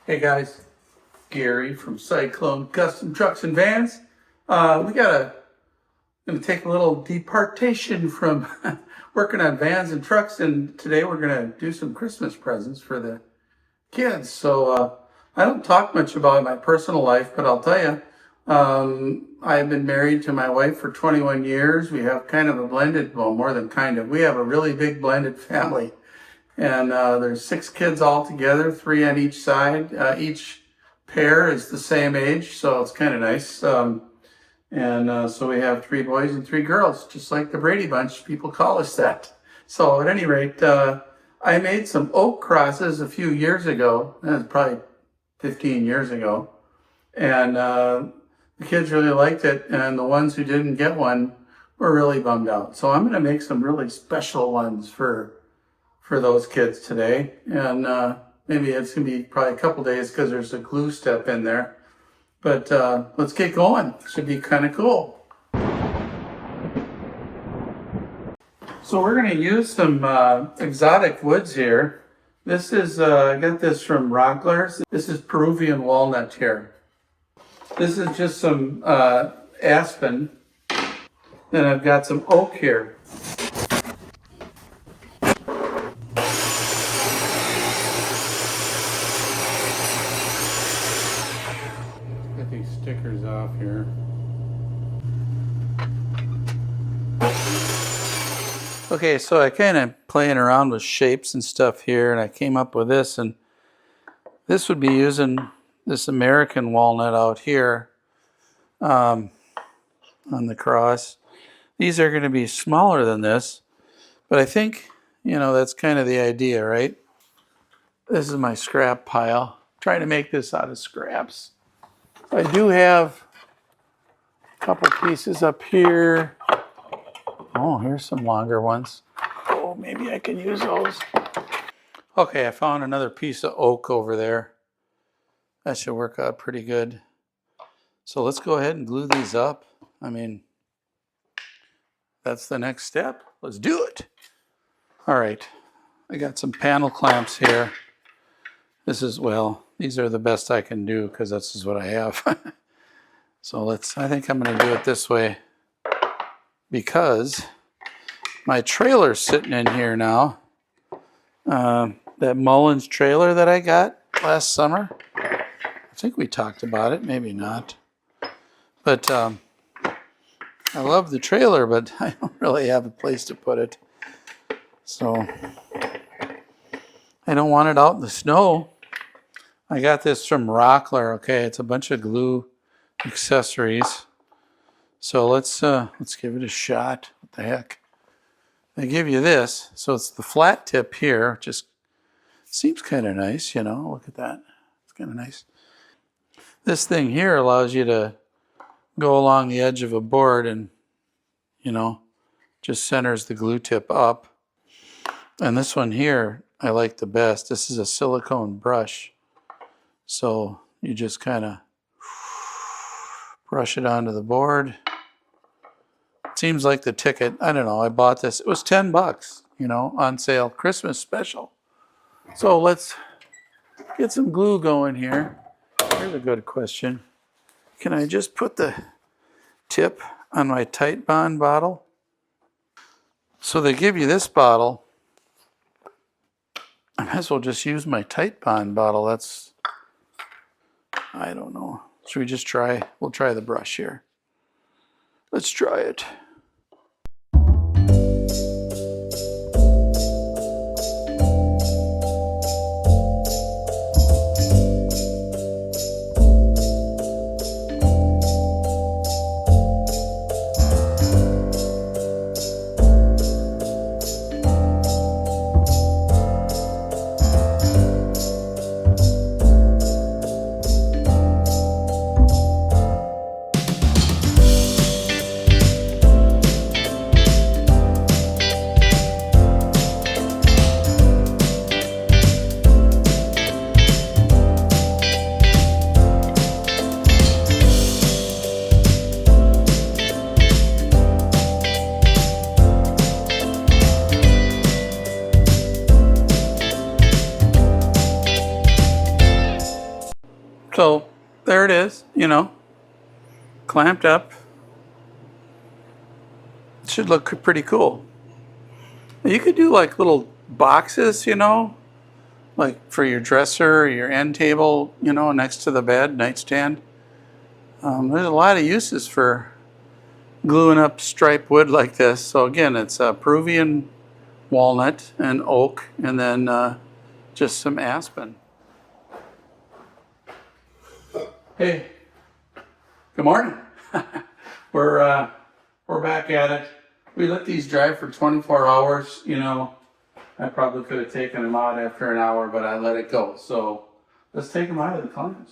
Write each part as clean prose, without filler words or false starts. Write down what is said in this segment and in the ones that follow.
Hey guys, Gary from Cyclone Custom Trucks and Vans. Gonna take a little departation from working on vans and trucks, and today we're gonna do some Christmas presents for the kids. So I don't talk much about my personal life, but I'll tell you, I've been married to my wife for 21 years. We have kind of a blended, well, more than kind of, we have a really big blended family. And there's 6 kids all together, 3 on each side. Each pair is the same age, so it's kind of nice. So we have 3 boys and 3 girls, just like the Brady Bunch. People call us that. So at any rate, I made some oak crosses a few years ago. That was probably 15 years ago. And the kids really liked it, and the ones who didn't get one were really bummed out. So I'm going to make some really special ones for those kids today. And maybe it's going to be probably a couple days because there's a glue step in there. But let's get going. Should be kind of cool. So we're going to use some exotic woods here. This is, I got this from Rockler's. This is Peruvian walnut here. This is just some aspen. Then I've got some oak here. Get these stickers off here. Okay, so I kind of playing around with shapes and stuff here, and I came up with this, and this would be using this American walnut out here on the cross. These are going to be smaller than this, but I think, that's kind of the idea, right? This is my scrap pile. I'm trying to make this out of scraps. I do have a couple pieces up here. Oh, here's some longer ones. Oh, maybe I can use those. Okay, I found another piece of oak over there. That should work out pretty good. So let's go ahead and glue these up. I mean, that's the next step. Let's do it. All right, I got some panel clamps here. This is, well, these are the best I can do because this is what I have. So I think I'm going to do it this way because my trailer's sitting in here now. That Mullins trailer that I got last summer. I think we talked about it, maybe not. But I love the trailer, but I don't really have a place to put it. So I don't want it out in the snow. I got this from Rockler. Okay, it's a bunch of glue accessories. So let's give it a shot. What the heck? They give you this, so it's the flat tip here. Just seems kind of nice, Look at that. It's kind of nice. This thing here allows you to go along the edge of a board and, just centers the glue tip up. And this one here, I like the best. This is a silicone brush. So you just kind of brush it onto the board. Seems like the ticket. I don't know. I bought this. It was $10, on sale, Christmas special. So let's get some glue going here. Here's a good question. Can I just put the tip on my Tight Bond bottle? So they give you this bottle. I might as well just use my Tight Bond bottle. I don't know. Should we just try? We'll try the brush here. Let's try it. So there it is, you know, clamped up. It should look pretty cool. You could do like little boxes, you know, like for your dresser or your end table, you know, next to the bed, nightstand. There's a lot of uses for gluing up striped wood like this. So again, it's Peruvian walnut and oak, and then just some aspen. Hey, good morning. We're back at it. We let these dry for 24 hours. You know, I probably could have taken them out after an hour, but I let it go. So let's take them out of the clamps.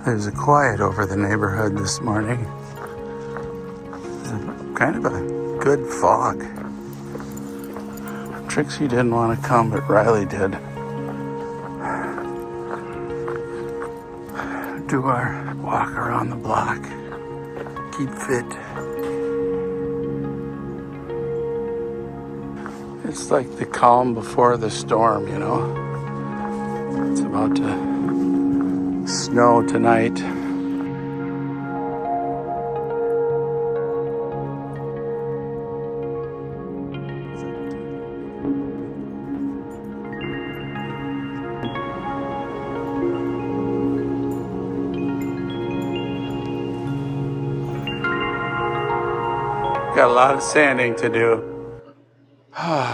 There's a quiet over the neighborhood this morning. Kind of a good fog. Trixie didn't want to come, but Riley did. Do our walk around the block. Keep fit. It's like the calm before the storm, you know. It's about to snow tonight. Got a lot of sanding to do.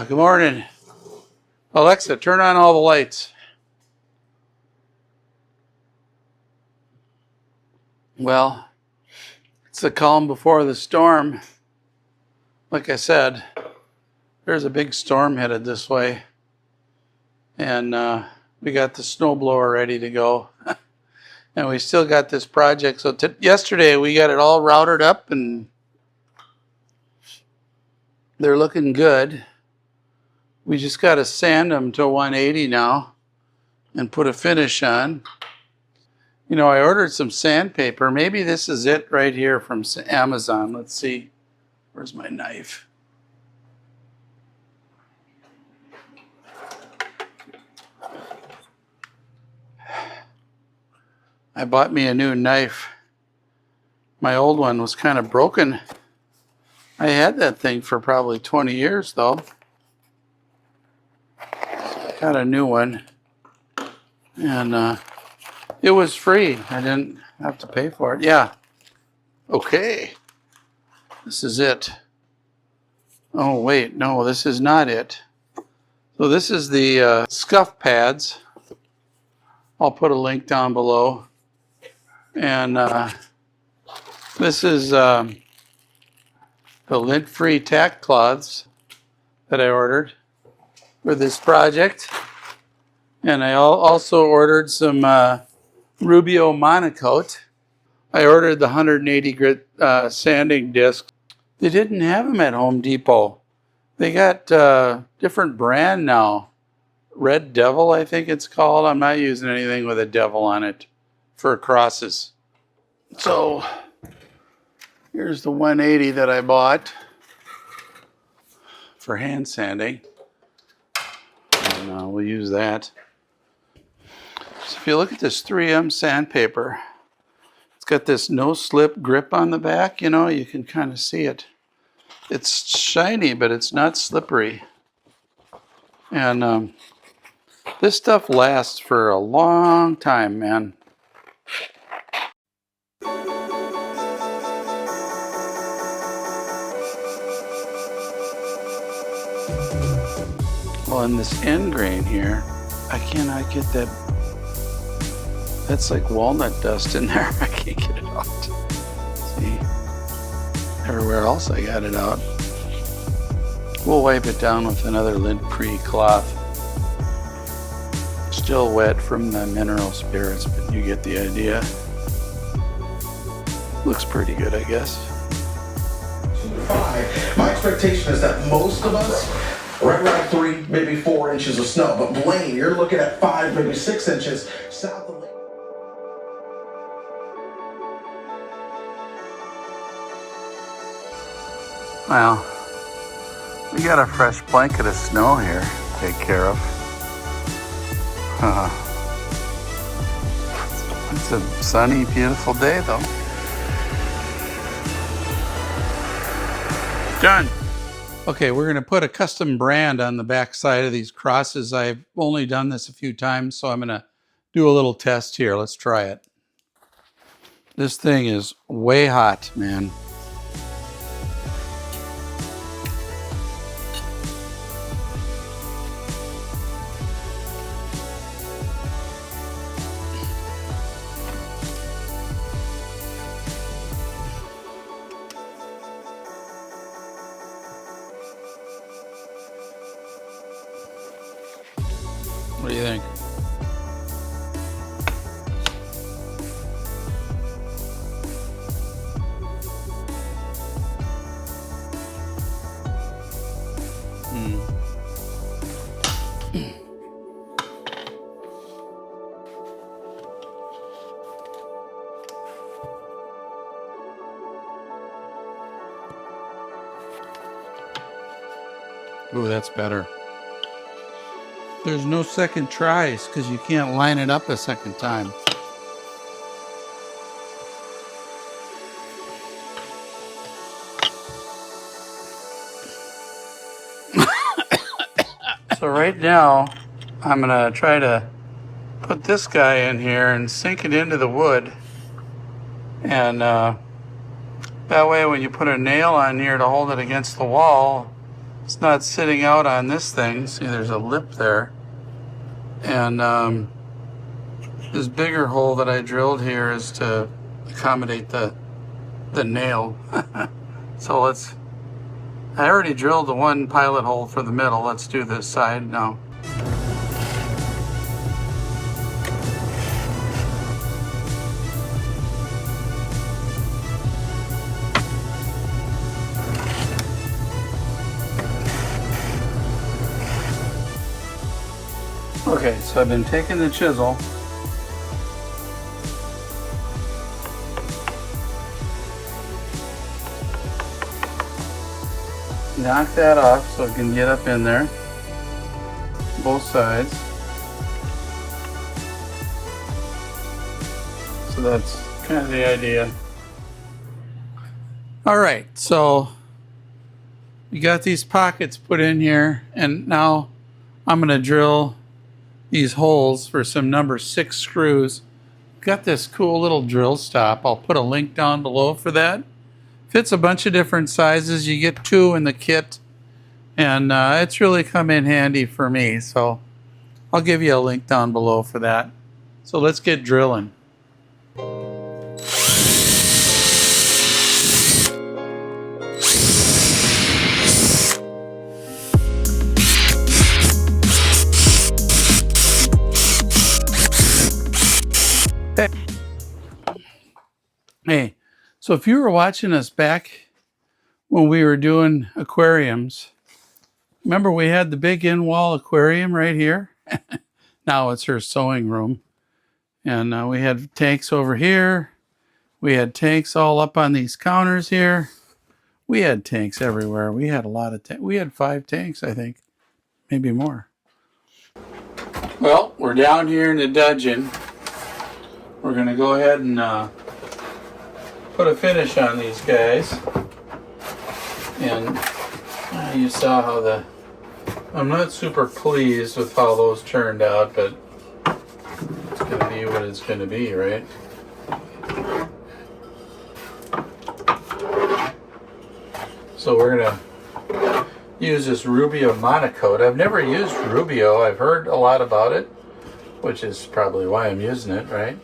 Good morning. Alexa, turn on all the lights. Well, it's the calm before the storm. Like I said, there's a big storm headed this way. And we got the snowblower ready to go. And we still got this project. So yesterday we got it all routed up and they're looking good. We just got to sand them to 180 now and put a finish on. You know, I ordered some sandpaper. Maybe this is it right here from Amazon. Let's see. Where's my knife? I bought me a new knife. My old one was kind of broken. I had that thing for probably 20 years though. Got a new one. And it was free. I didn't have to pay for it. Yeah. Okay. This is it. Oh, wait. No, this is not it. So this is the scuff pads. I'll put a link down below. And this is the lint-free tack cloths that I ordered for this project. And I also ordered some Rubio Monocoat. I ordered the 180 grit sanding discs. They didn't have them at Home Depot. They got different brand now. Red Devil, I think it's called. I'm not using anything with a devil on it for crosses. So here's the 180 that I bought for hand sanding. And we'll use that. So if you look at this 3M sandpaper, it's got this no-slip grip on the back. You know, you can kind of see it. It's shiny, but it's not slippery. And this stuff lasts for a long time, man. Well, in this end grain here, I cannot get that. That's like walnut dust in there. I can't get it out. See? Everywhere else I got it out. We'll wipe it down with another lint-free cloth. Still wet from the mineral spirits, but you get the idea. Looks pretty good, I guess. My expectation is that most of us, right around 3, maybe 4 inches of snow. But Blaine, you're looking at 5, maybe 6 inches south of Lake. Well, we got a fresh blanket of snow here to take care of. It's a sunny, beautiful day, though. Done. Okay, we're going to put a custom brand on the back side of these crosses. I've only done this a few times, so I'm going to do a little test here. Let's try it. This thing is way hot, man. What do you think? Ooh, that's better. There's no second tries because you can't line it up a second time. So right now, I'm gonna try to put this guy in here and sink it into the wood. And that way when you put a nail on here to hold it against the wall, it's not sitting out on this thing. See, there's a lip there. And this bigger hole that I drilled here is to accommodate the nail. So I already drilled the one pilot hole for the middle. Let's do this side now. Okay, so I've been taking the chisel knock that off so it can get up in there, both sides. So that's kind of the idea. All right, so we got these pockets put in here, and now I'm gonna drill these holes for some number 6 screws. Got this cool little drill stop. I'll put a link down below for that. Fits a bunch of different sizes. You get 2 in the kit, and it's really come in handy for me. So I'll give you a link down below for that. So let's get drilling. Hey, so if you were watching us back when we were doing aquariums, remember we had the big in-wall aquarium right here? Now it's her sewing room. And we had tanks over here. We had tanks all up on these counters here. We had tanks everywhere. We had a lot of tanks. We had 5 tanks, I think. Maybe more. Well, we're down here in the dungeon. We're going to go ahead and put a finish on these guys. And you saw how I'm not super pleased with how those turned out, but it's going to be what it's going to be, right? So we're going to use this Rubio Monocoat. I've never used Rubio. I've heard a lot about it, which is probably why I'm using it, right?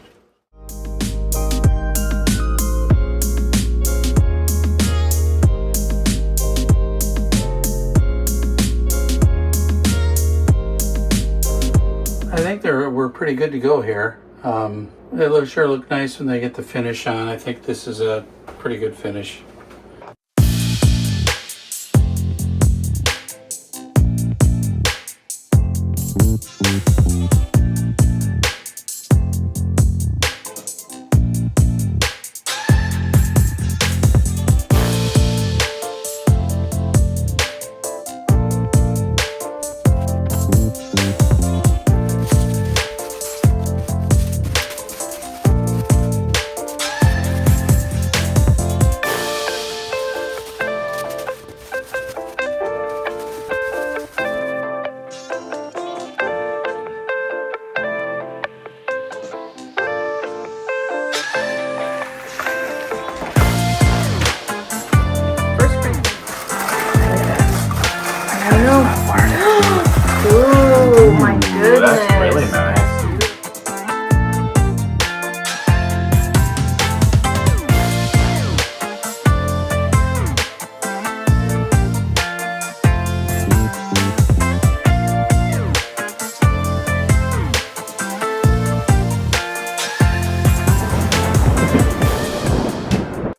I think we're pretty good to go here. They sure look nice when they get the finish on. I think this is a pretty good finish.